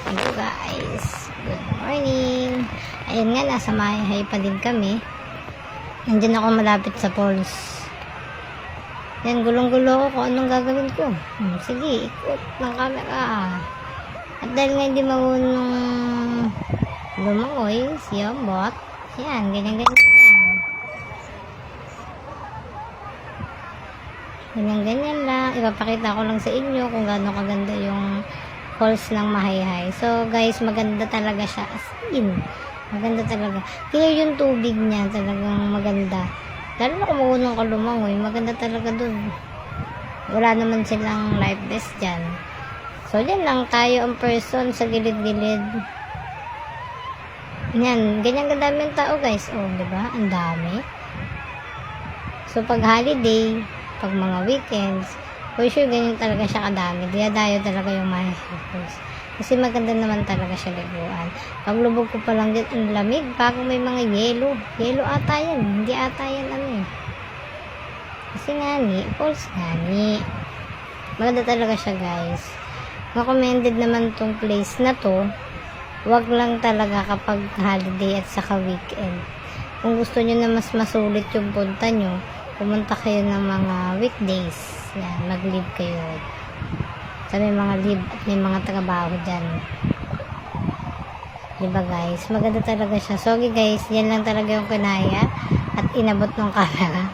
Hello guys, good morning. Ayun nga, nasa Mayahay pa din kami. Nandiyan ako malapit sa falls. Yan, gulong-gulo ko kung anong gagawin ko. Sige, ikot ng camera. At dahil nga hindi marunong lumangoy, siya bot. Yan, ganyan-ganyan lang. Ganyan-ganyan lang. Ipapakita ko lang sa inyo kung gaano kaganda yung falls ng Mayahay. So guys, maganda talaga siya, as in maganda talaga, clear yung tubig niya, talagang maganda, lalo na kung marunong ka lumangoy, maganda talaga dun. Wala naman silang life vest dyan, so dyan lang tayo ang person sa gilid-gilid. Yan, ganyan kadami ang tao guys, oh diba, ang dami. So pag holiday, pag mga weekends, for sure, ganyan talaga siya kadami. Diyadayo talaga yung Mayahay Falls. Kasi maganda naman talaga siya liguan. Pag lubog ko pa lang dyan, ang lamig. Bago may mga yelo. Yelo ata yan. Hindi ata yan ano eh. Kasi ngani, falls ngani. Maganda talaga siya guys. Recommended naman tong place na to. Wag lang talaga kapag holiday at saka weekend. Kung gusto nyo na mas masulit yung punta nyo, pumunta kayo ng mga weekdays. Yan, mag-leave kayo. So, may mga leave at may mga trabaho dyan. Diba guys? Maganda talaga siya. So, okay guys, yan lang talaga yung kinaya at inabot ng camera.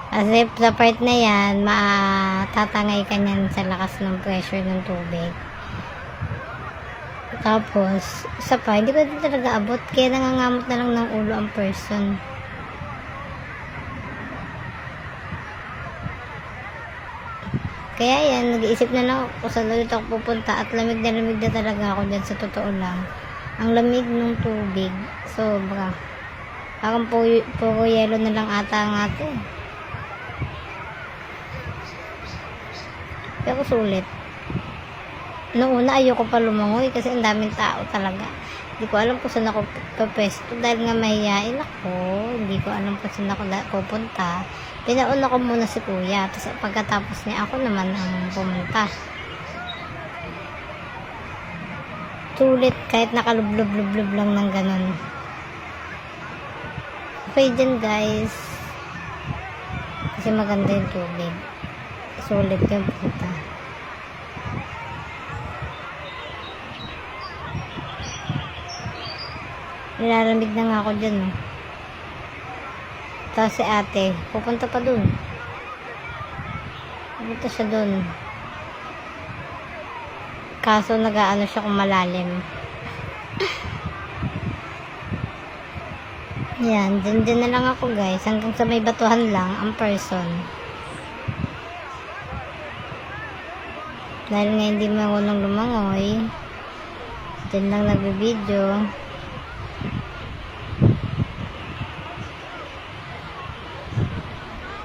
Kasi sa part na yan, matatangay ka niyan sa lakas ng pressure ng tubig. Tapos, isa pa, hindi ko din talaga abot. Kaya nangangamot na lang ng ulo ang person. Kaya yan, nag-iisip na lang ako sa ulit ako pupunta at lamig na talaga ako dyan, sa totoo lang. Ang lamig ng tubig, sobra. Parang puro yelo na lang ata ang atin. Pero sulit. Noong una ayoko pa lumangoy kasi ang daming tao talaga. Hindi ko alam kung saan ako papesto dahil nga mahihain ako. Hindi ko alam kung saan ako pupunta. Pinauna ko muna si kuya. Tapos pagkatapos niya ako naman ang pumunta. Sulit kahit nakalublob-lublob lang ng ganun. Okay dyan guys. Kasi maganda yung tubig. Sulit yung punta. Nilalamig na nga ako dyan. Tapos si ate, pupunta pa dun. Pupunta siya dun. Kaso nag-aano siya kung malalim. Yan, dyan na lang ako guys. Hanggang sa may batuhan lang ang person. Dahil nga hindi marunong lumangoy, dyan lang nagbe-video.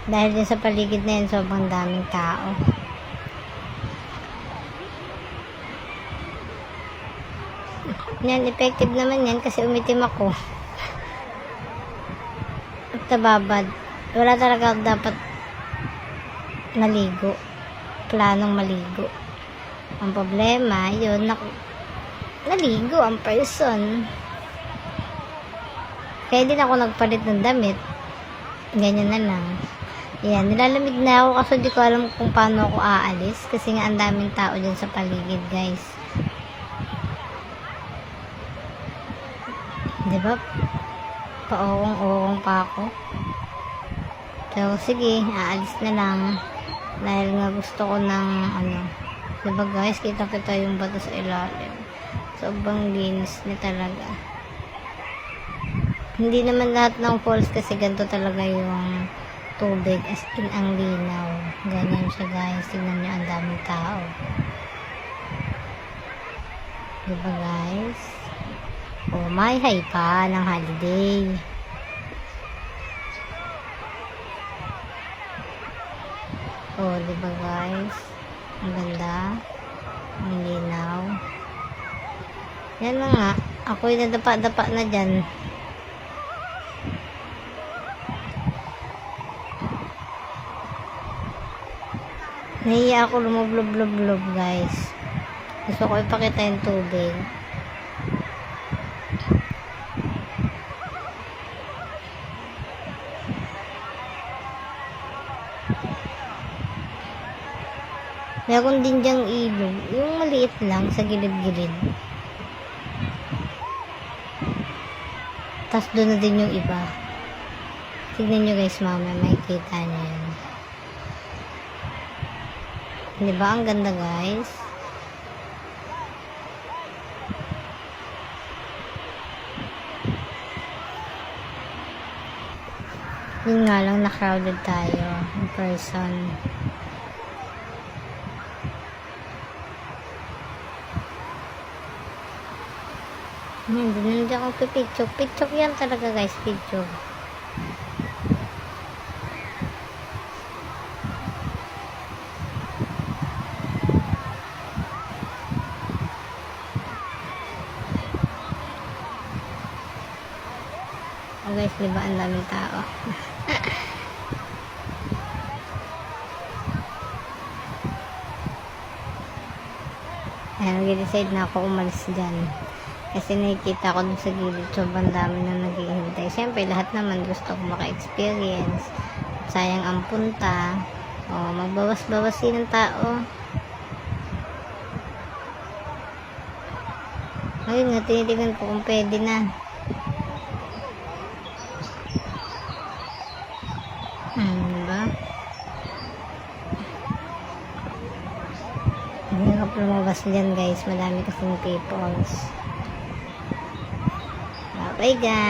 Dahil din sa paligid na yan, sobrang daming tao. Yan, effective naman yan kasi umitim ako. At nababad. Wala talaga dapat maligo. Planong maligo. Ang problema, yun, naligo ang person. Kaya din ako nagpalit ng damit. Ganyan na lang. Yan, nilalamig na ako kasi di ko alam kung paano ako aalis kasi nga ang daming tao dyan sa paligid guys. Diba? Paorong-orong pa ako. So, sige, aalis na lang. Dahil nga gusto ko ng ano. Diba guys, kita-kita yung bato sa ilalim. Sobrang linis niya talaga. Hindi naman lahat ng falls kasi ganito talaga yung tubig, as in ang linaw. Ganyan siya guys. Tingnan nyo, ang daming tao. Diba guys? Oh, Mayahay pa ng holiday. Oh, diba guys? Ang ganda. Ang linaw. Yan na nga. Ako'y nadapa-dapa na dyan. Nahiya ako lumublob-lob guys. Gusto ko ipakita yung tubig. Meron din dyang ilog. Yung maliit lang sa gilid-gilid. Tapos doon na din yung iba. Tignan nyo guys, mamaya makikita nyo yun. Diba? Ang ganda guys. Yun nga lang, na-crowded tayo in person. Hindi ako pipicture. Picture yan talaga guys, picture. Oh guys, diba ang daming tao? Ayan, nag-decide na ako umalis dyan. Kasi nakikita ko dun sa gilid, sobrang dami na naghihintay. Siyempre, lahat naman gusto ko maka-experience. Sayang ang punta. O, magbawas-bawas din ng tao. Ayun nga, tinitignan ko kung pwede na. Diba? Hindi ako lumabas dyan guys. Madami kasing peoples. Bye guys!